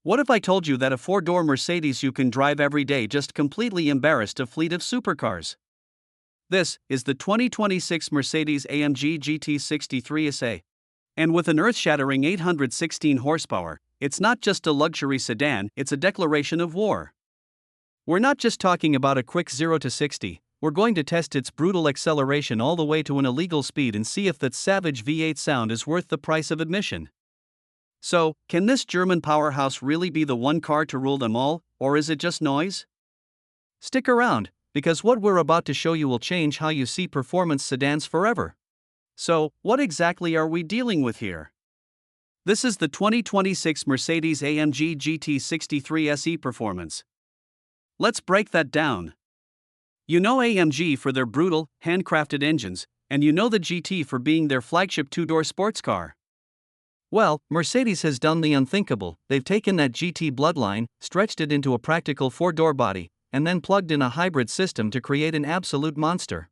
What if I told you that a four-door Mercedes you can drive every day just completely embarrassed a fleet of supercars? This is the 2026 Mercedes AMG GT 63 SA. And with an earth-shattering 816 horsepower, it's not just a luxury sedan, it's a declaration of war. We're not just talking about a quick 0 to 60, we're going to test its brutal acceleration all the way to an illegal speed and see if that savage V8 sound is worth the price of admission. So, can this German powerhouse really be the one car to rule them all, or is it just noise? Stick around, because what we're about to show you will change how you see performance sedans forever. So, what exactly are we dealing with here? This is the 2026 Mercedes AMG GT 63 SE Performance. Let's break that down. You know AMG for their brutal, handcrafted engines, and you know the GT for being their flagship two-door sports car. Well, Mercedes has done the unthinkable. They've taken that GT bloodline, stretched it into a practical four-door body, and then plugged in a hybrid system to create an absolute monster.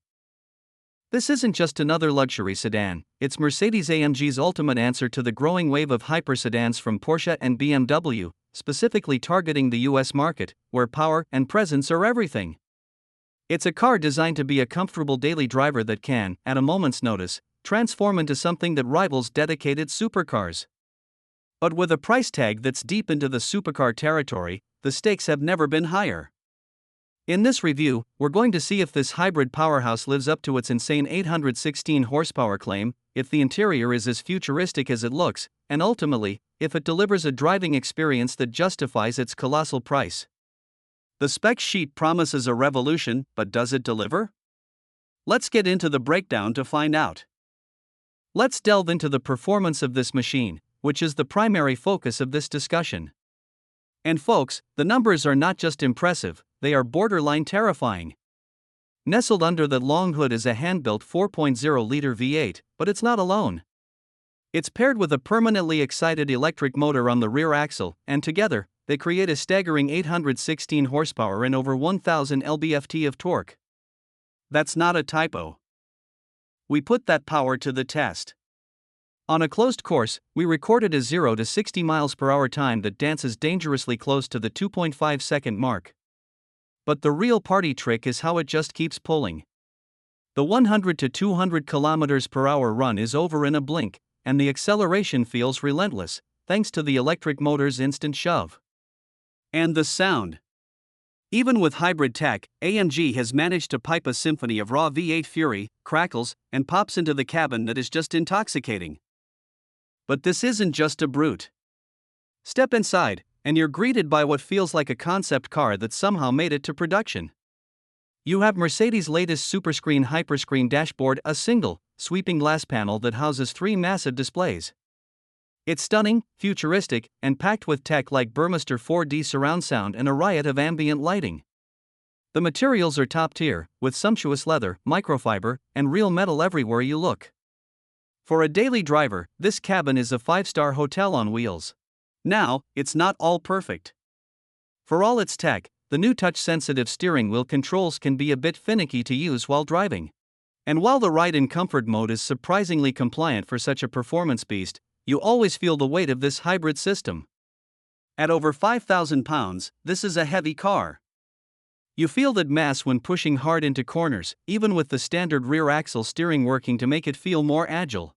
This isn't just another luxury sedan, it's Mercedes-AMG's ultimate answer to the growing wave of hyper-sedans from Porsche and BMW, specifically targeting the US market, where power and presence are everything. It's a car designed to be a comfortable daily driver that can, at a moment's notice, transform into something that rivals dedicated supercars. But with a price tag that's deep into the supercar territory, the stakes have never been higher. In this review, we're going to see if this hybrid powerhouse lives up to its insane 816 horsepower claim, if the interior is as futuristic as it looks, and ultimately, if it delivers a driving experience that justifies its colossal price. The spec sheet promises a revolution, but does it deliver? Let's get into the breakdown to find out. Let's delve into the performance of this machine, which is the primary focus of this discussion. And folks, the numbers are not just impressive, they are borderline terrifying. Nestled under that long hood is a hand-built 4.0-liter V8, but it's not alone. It's paired with a permanently excited electric motor on the rear axle, and together, they create a staggering 816 horsepower and over 1000 lb-ft of torque. That's not a typo. We put that power to the test. On a closed course, we recorded a 0 to 60 miles per hour time that dances dangerously close to the 2.5-second mark. But the real party trick is how it just keeps pulling. The 100 to 200 kilometers per hour run is over in a blink, and the acceleration feels relentless, thanks to the electric motor's instant shove. And the sound. Even with hybrid tech, AMG has managed to pipe a symphony of raw V8 fury, crackles, and pops into the cabin that is just intoxicating. But this isn't just a brute. Step inside, and you're greeted by what feels like a concept car that somehow made it to production. You have Mercedes' latest superscreen hyperscreen dashboard, a single, sweeping glass panel that houses 3 massive displays. It's stunning, futuristic, and packed with tech like Burmester 4D surround sound and a riot of ambient lighting. The materials are top tier, with sumptuous leather, microfiber, and real metal everywhere you look. For a daily driver, this cabin is a 5-star hotel on wheels. Now, it's not all perfect. For all its tech, the new touch-sensitive steering wheel controls can be a bit finicky to use while driving. And while the ride in comfort mode is surprisingly compliant for such a performance beast, you always feel the weight of this hybrid system. At over 5,000 pounds, this is a heavy car. You feel that mass when pushing hard into corners, even with the standard rear axle steering working to make it feel more agile.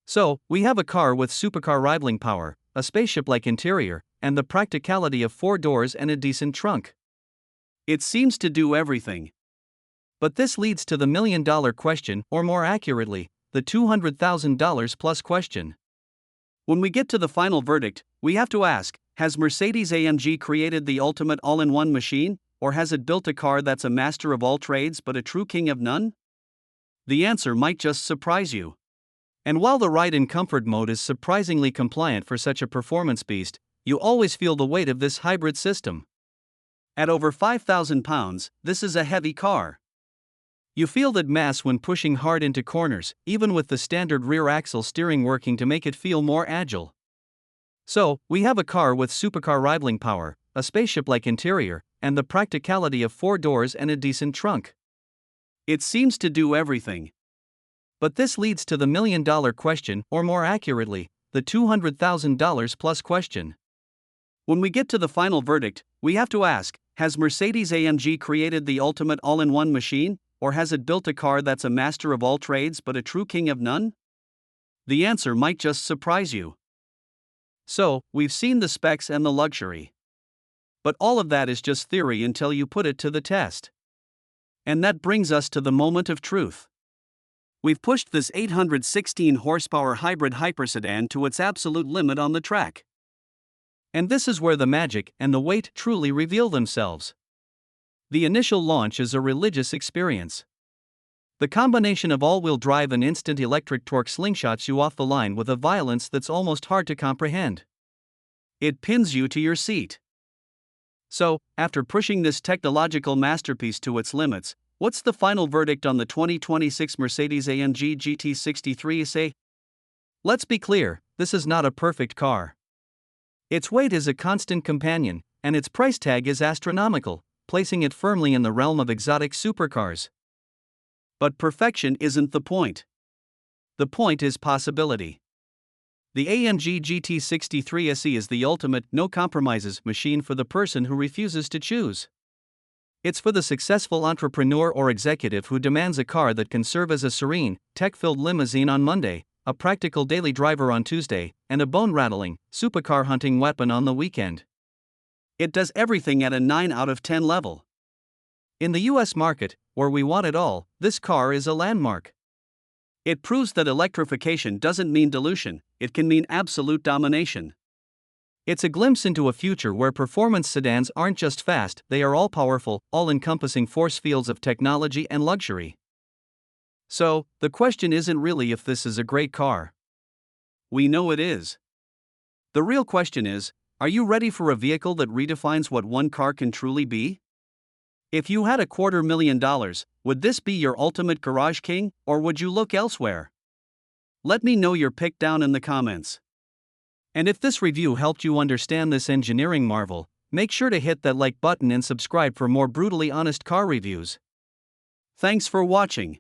So, we have a car with supercar rivaling power, a spaceship-like interior, and the practicality of 4 doors and a decent trunk. It seems to do everything. But this leads to the million-dollar question, or more accurately, the $200,000 plus question. When we get to the final verdict, we have to ask, has Mercedes-AMG created the ultimate all-in-one machine, or has it built a car that's a master of all trades but a true king of none? The answer might just surprise you. And while the ride in comfort mode is surprisingly compliant for such a performance beast, you always feel the weight of this hybrid system. At over 5,000 pounds, this is a heavy car. You feel that mass when pushing hard into corners, even with the standard rear axle steering working to make it feel more agile. So, we have a car with supercar rivaling power, a spaceship-like interior, and the practicality of 4 doors and a decent trunk. It seems to do everything. But this leads to the million-dollar question, or more accurately, the $200,000 plus question. When we get to the final verdict, we have to ask, has Mercedes AMG created the ultimate all-in-one machine, or has it built a car that's a master of all trades but a true king of none? The answer might just surprise you. So, we've seen the specs and the luxury. But all of that is just theory until you put it to the test. And that brings us to the moment of truth. We've pushed this 816 horsepower hybrid hypersedan to its absolute limit on the track. And this is where the magic and the weight truly reveal themselves. The initial launch is a religious experience. The combination of all-wheel drive and instant electric torque slingshots you off the line with a violence that's almost hard to comprehend. It pins you to your seat. So, after pushing this technological masterpiece to its limits, what's the final verdict on the 2026 Mercedes AMG GT 63 SE? Let's be clear, this is not a perfect car. Its weight is a constant companion, and its price tag is astronomical, placing it firmly in the realm of exotic supercars. But perfection isn't the point. The point is possibility. The AMG GT 63 SE is the ultimate no-compromises machine for the person who refuses to choose. It's for the successful entrepreneur or executive who demands a car that can serve as a serene, tech-filled limousine on Monday, a practical daily driver on Tuesday, and a bone-rattling, supercar hunting weapon on the weekend. It does everything at a 9 out of 10 level. In the US market, where we want it all, this car is a landmark. It proves that electrification doesn't mean dilution, it can mean absolute domination. It's a glimpse into a future where performance sedans aren't just fast, they are all-powerful, all-encompassing force fields of technology and luxury. So, the question isn't really if this is a great car. We know it is. The real question is, are you ready for a vehicle that redefines what one car can truly be? If you had $250,000, would this be your ultimate garage king, or would you look elsewhere? Let me know your pick down in the comments. And if this review helped you understand this engineering marvel, make sure to hit that like button and subscribe for more brutally honest car reviews. Thanks for watching.